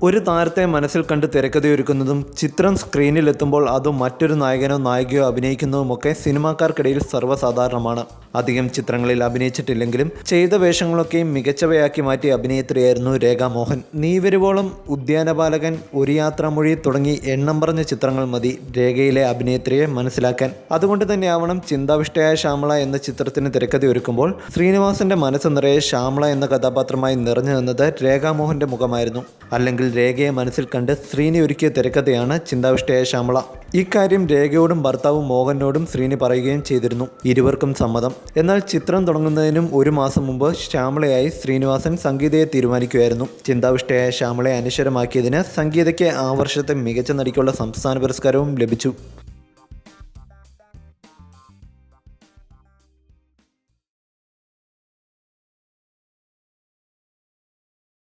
ഒരു താരത്തെ മനസ്സിൽ കണ്ട് തിരക്കഥയൊരുക്കുന്നതും ചിത്രം സ്ക്രീനിലെത്തുമ്പോൾ അതും മറ്റൊരു നായകനോ നായികയോ അഭിനയിക്കുന്നതുമൊക്കെ സിനിമാക്കാർക്കിടയിൽ സർവ്വസാധാരണമാണ്. അധികം ചിത്രങ്ങളിൽ അഭിനയിച്ചിട്ടില്ലെങ്കിലും ചെയ്ത വേഷങ്ങളൊക്കെയും മികച്ചവയാക്കി മാറ്റിയ അഭിനേത്രിയായിരുന്നു രേഖ മോഹൻ. നീ വരുവോളം, ഉദ്യാനപാലകൻ, ഒരു യാത്രാമൊഴി തുടങ്ങി എണ്ണം പറഞ്ഞ ചിത്രങ്ങൾ മതി രേഖയിലെ അഭിനേത്രിയെ മനസ്സിലാക്കാൻ. അതുകൊണ്ട് തന്നെയാവണം ചിന്താവിഷ്ടയായ ശ്യാമള എന്ന ചിത്രത്തിന് തിരക്കഥയൊരുക്കുമ്പോൾ ശ്രീനിവാസന്റെ മനസ്സ് നിറയെ ശ്യാമള എന്ന കഥാപാത്രമായി നിറഞ്ഞു നിന്നത് രേഖാമോഹന്റെ മുഖമായിരുന്നു. അല്ലെങ്കിൽ രേഖയെ മനസ്സിൽ കണ്ട് ശ്രീനി ഒരുക്കിയ തിരക്കഥയാണ് ചിന്താവിഷ്ടയായ ശ്യാമള. ഇക്കാര്യം രേഖയോടും ഭർത്താവ് മോഹനോടും ശ്രീനി പറയുകയും ചെയ്തിരുന്നു. ഇരുവർക്കും സമ്മതം. എന്നാൽ ചിത്രം തുടങ്ങുന്നതിനും ഒരു മാസം മുമ്പ് ശ്യാമളയായി ശ്രീനിവാസൻ സംഗീതയെ തീരുമാനിക്കുകയായിരുന്നു. ചിന്താവിഷ്ടയായ ശ്യാമളയെ അനശ്വരമാക്കിയതിന് സംഗീതയ്ക്ക് ആ വർഷത്തെ മികച്ച നടിക്കുള്ള സംസ്ഥാന പുരസ്കാരവും ലഭിച്ചു.